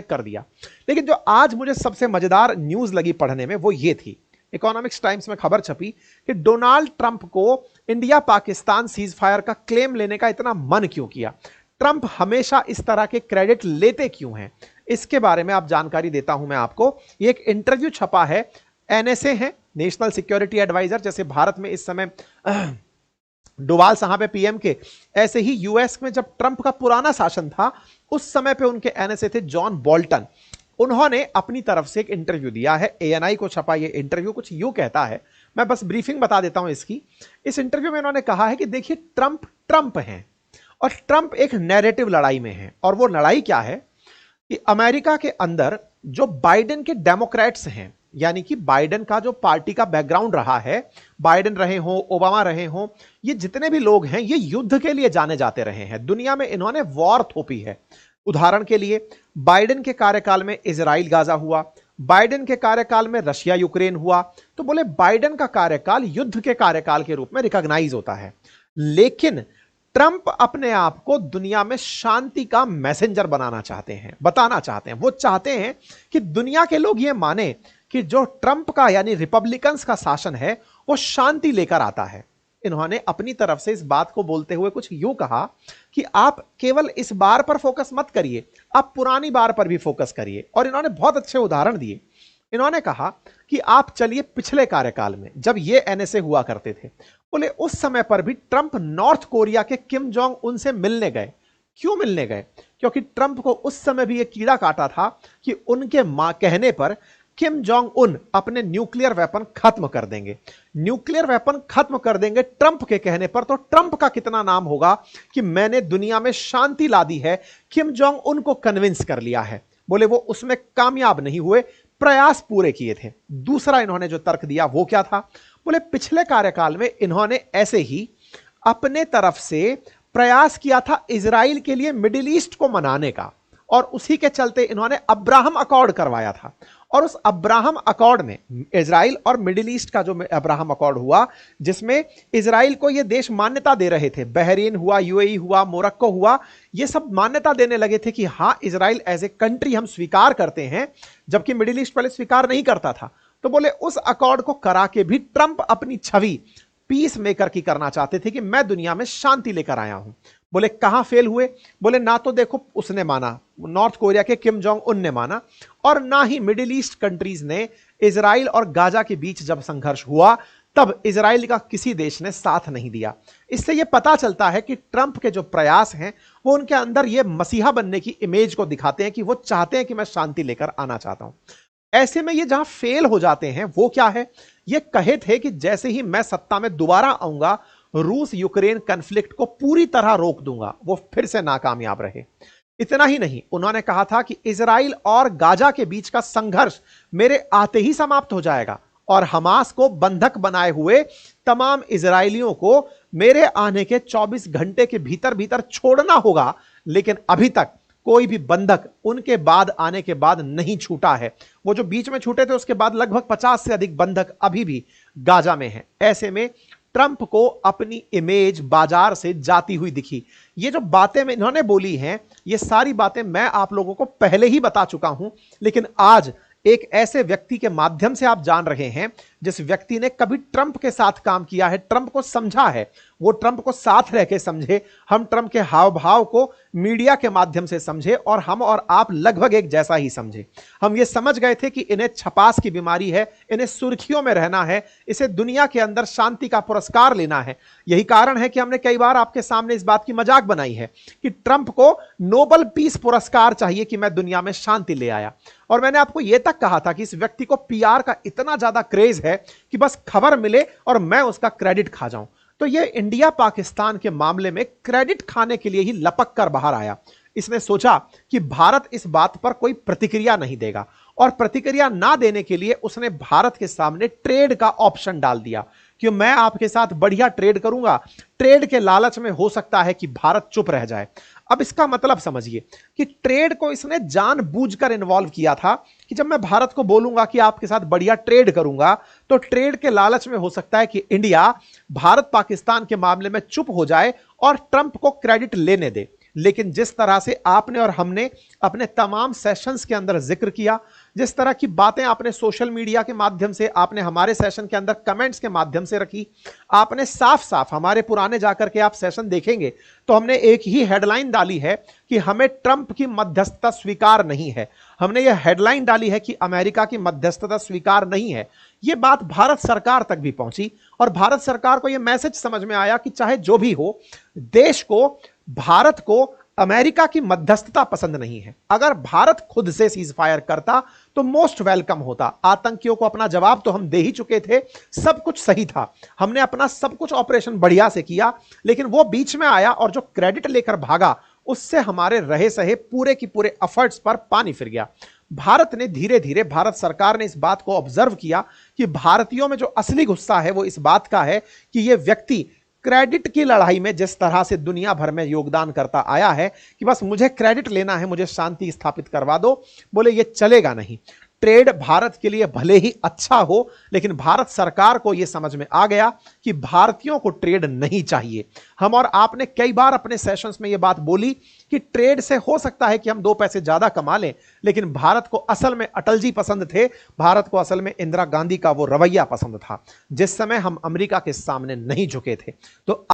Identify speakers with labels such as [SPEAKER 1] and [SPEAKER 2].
[SPEAKER 1] कर दिया। लेकिन जो आज मुझे सबसे मजेदार न्यूज लगी पढ़ने में वो ये थी, इकोनॉमिक्स टाइम्स में खबर छपी कि डोनाल्ड ट्रंप को इंडिया पाकिस्तान सीज फायर का क्लेम लेने का इतना मन क्यों किया, ट्रंप हमेशा इस तरह के क्रेडिट लेते क्यों हैं, इसके बारे में आप जानकारी देता हूं मैं आपको। ये एक इंटरव्यू छपा है, एनएसए है, नेशनल सिक्योरिटी एडवाइजर, जैसे भारत में इस समय डोवाल साहब है पीएम के, ऐसे ही यूएस में जब ट्रंप का पुराना शासन था उस समय पे उनके एनएसए थे जॉन बोल्टन। उन्होंने अपनी तरफ से एक इंटरव्यू दिया है, एएनआई को छपा ये इंटरव्यू कुछ यूं कहता है, मैं बस ब्रीफिंग बता देता हूं इसकी। इस इंटरव्यू में उन्होंने कहा है कि देखिए ट्रंप हैं और ट्रंप एक नैरेटिव लड़ाई में है, और वो लड़ाई क्या है कि अमेरिका के अंदर जो बाइडेन के डेमोक्रेट्स हैं, यानी कि बाइडेन का जो पार्टी का बैकग्राउंड रहा है, बाइडेन रहे हो, ओबामा रहे हो, ये जितने भी लोग हैं ये युद्ध के लिए जाने जाते रहे हैं, दुनिया में इन्होंने वॉर थोपी है। उदाहरण के लिए बाइडेन के कार्यकाल में इजराइल गाजा हुआ, बाइडेन के कार्यकाल में रशिया यूक्रेन हुआ, तो बोले बाइडेन का कार्यकाल युद्ध के कार्यकाल के रूप में रिकॉग्नाइज होता है। लेकिन ट्रंप अपने आप को दुनिया में शांति का मैसेंजर बनाना चाहते हैं, बताना चाहते हैं, वो चाहते हैं कि दुनिया के लोग ये माने कि जो ट्रंप का यानी रिपब्लिकन्स का शासन है वो शांति लेकर आता है। इन्होंने अपनी तरफ से इस बात को बोलते हुए कुछ यूं कहा कि आप केवल इस बार पर फोकस मत करिए, आप पुरानी बार पर भी फोकस करिए, और इन्होंने बहुत अच्छे उदाहरण दिए। इन्होंने कहा कि आप चलिए पिछले कार्यकाल में जब ये एनएसए हुआ करते थे, बोले उस समय पर भी ट्रंप नॉर्थ कोरिया के किम जोंग उन से मिलने गए। क्यों मिलने गए? क्योंकि ट्रंप को उस समय भी एक कीड़ा काटा था कि उनके कहने पर किम जोंग उन अपने न्यूक्लियर वेपन खत्म कर देंगे, न्यूक्लियर वेपन खत्म कर देंगे ट्रंप के कहने पर, तो ट्रंप का कितना नाम होगा कि मैंने दुनिया में शांति ला दी है, किम जोंग उनको कन्विंस कर लिया है। बोले वो उसमें कामयाब नहीं हुए, प्रयास पूरे किए थे। दूसरा इन्होंने जो तर्क दिया वो क्या था, बोले पिछले कार्यकाल में इन्होंने ऐसे ही अपने तरफ से प्रयास किया था इजराइल के लिए मिडिल ईस्ट को मनाने का, और उसी के चलते इन्होंने अब्राहम अकॉर्ड करवाया था, और उस अब्राहम अकॉर्ड में इजराइल और मिडिल ईस्ट का जो अब्राहम अकॉर्ड हुआ जिसमें इजराइल को ये देश मान्यता दे रहे थे, बहरीन हुआ, यूएई हुआ, मोरक्को हुआ, ये सब मान्यता देने लगे थे कि हाँ इजराइल एज ए कंट्री हम स्वीकार करते हैं, जबकि मिडिल ईस्ट पहले स्वीकार नहीं करता था। तो बोले उस अकॉर्ड को करा के भी ट्रंप अपनी छवि पीस मेकर की करना चाहते थे कि मैं दुनिया में शांति लेकर आया हूं। बोले कहां फेल हुए? बोले ना तो देखो उसने माना, नॉर्थ कोरिया के किम जोंग उन ने माना, और ना ही मिडिल ईस्ट कंट्रीज ने, इजराइल और गाजा के बीच जब संघर्ष हुआ तब इजराइल का किसी देश ने साथ नहीं दिया। इससे यह पता चलता है कि ट्रंप के जो प्रयास हैं वो उनके अंदर यह मसीहा बनने की इमेज को दिखाते हैं कि वो चाहते हैं कि मैं शांति लेकर आना चाहता हूं। ऐसे में ये जहां फेल हो जाते हैं वो क्या है, ये कहे थे कि जैसे ही मैं सत्ता में दोबारा आऊंगा रूस यूक्रेन कॉन्फ्लिक्ट को पूरी तरह रोक दूंगा, वो फिर से नाकामयाब रहे। इतना ही नहीं, उन्होंने कहा था कि इजराइल और गाजा के बीच का संघर्ष मेरे आते ही समाप्त हो जाएगा और हमास को बंधक बनाए हुए तमाम इजरायलियों को मेरे आने के 24 घंटे के भीतर भीतर छोड़ना होगा, लेकिन अभी तक कोई भी बंधक उनके बाद आने के बाद नहीं छूटा है। वो जो बीच में छूटे थे उसके बाद लगभग 50 से अधिक बंधक अभी भी गाजा में हैं। ऐसे में ट्रंप को अपनी इमेज बाजार से जाती हुई दिखी। ये जो बातें में इन्होंने बोली हैं, ये सारी बातें मैं आप लोगों को पहले ही बता चुका हूं, लेकिन आज एक ऐसे व्यक्ति के माध्यम से आप जान रहे हैं जिस व्यक्ति ने कभी ट्रंप के साथ काम किया है, ट्रंप को समझा है, वो ट्रंप को साथ रह के समझे। हम ट्रंप के हाव भाव को मीडिया के माध्यम से समझे और हम और आप लगभग एक जैसा ही समझे। हम ये समझ गए थे कि इन्हें छपास की बीमारी है, इन्हें सुर्खियों में रहना है, इसे दुनिया के अंदर शांति का पुरस्कार लेना है। यही कारण है कि हमने कई बार आपके सामने इस बात की मजाक बनाई है कि ट्रंप को नोबेल पीस पुरस्कार चाहिए कि मैं दुनिया में शांति ले आया। और मैंने आपको यह तक कहा था कि इस व्यक्ति को पीआर का इतना ज्यादा क्रेज है कि बस खबर मिले और मैं उसका क्रेडिट खा जाऊं। तो यह इंडिया पाकिस्तान के मामले में क्रेडिट खाने के लिए ही लपक कर बाहर आया। इसने सोचा कि भारत इस बात पर कोई प्रतिक्रिया नहीं देगा, और प्रतिक्रिया ना देने के लिए उसने भारत के सामने ट्रेड का ऑप्शन डाल दिया कि मैं आपके साथ बढ़िया ट्रेड करूंगा। ट्रेड के लालच में हो सकता है कि भारत चुप रह जाए। अब इसका मतलब समझिए कि ट्रेड को इसने जानबूझकर इन्वॉल्व किया था कि जब मैं भारत को बोलूंगा कि आपके साथ बढ़िया ट्रेड करूंगा, तो ट्रेड के लालच में हो सकता है कि इंडिया भारत पाकिस्तान के मामले में चुप हो जाए और ट्रंप को क्रेडिट लेने दे। लेकिन जिस तरह से आपने और हमने अपने तमाम सेशंस के अंदर जिक्र किया, जिस तरह की बातें आपने सोशल मीडिया के माध्यम से, आपने हमारे सेशन के अंदर कमेंट्स के माध्यम से रखी, आपने साफ साफ हमारे पुराने जाकर के आप सेशन देखेंगे तो हमने एक ही हेडलाइन डाली है कि हमें ट्रंप की मध्यस्थता स्वीकार नहीं है। हमने यह हेडलाइन डाली है कि अमेरिका की मध्यस्थता स्वीकार नहीं है। यह बात भारत सरकार तक भी पहुंची और भारत सरकार को यह मैसेज समझ में आया कि चाहे जो भी हो, देश को, भारत को अमेरिका की मध्यस्थता पसंद नहीं है। अगर भारत खुद से सीज फायर करता तो मोस्ट वेलकम होता। आतंकियों को अपना जवाब तो हम दे ही चुके थे, सब कुछ सही था, हमने अपना सब कुछ ऑपरेशन बढ़िया से किया, लेकिन वो बीच में आया और जो क्रेडिट लेकर भागा उससे हमारे रहे सहे पूरे की पूरे एफर्ट्स पर पानी फिर गया। भारत ने धीरे धीरे, भारत सरकार ने इस बात को ऑब्जर्व किया कि भारतीयों में जो असली गुस्सा है वो इस बात का है कि ये व्यक्ति क्रेडिट की लड़ाई में जिस तरह से दुनिया भर में योगदान करता आया है कि बस मुझे क्रेडिट लेना है, मुझे शांति स्थापित करवा दो, बोले ये चलेगा नहीं। ट्रेड भारत के लिए भले ही अच्छा हो, लेकिन भारत सरकार को यह समझ में आ गया कि भारतीयों को ट्रेड नहीं चाहिए। हम और आपने कई बार अपने सेशंस में यह बात बोली कि ट्रेड से हो सकता है कि हम 2 पैसे ज्यादा कमा लें, लेकिन भारत को असल में अटल जी पसंद थे, भारत को असल में इंदिरा गांधी का वो रवैया पसंद था जिस समय हम अमेरिका के सामने नहीं झुके थे। तो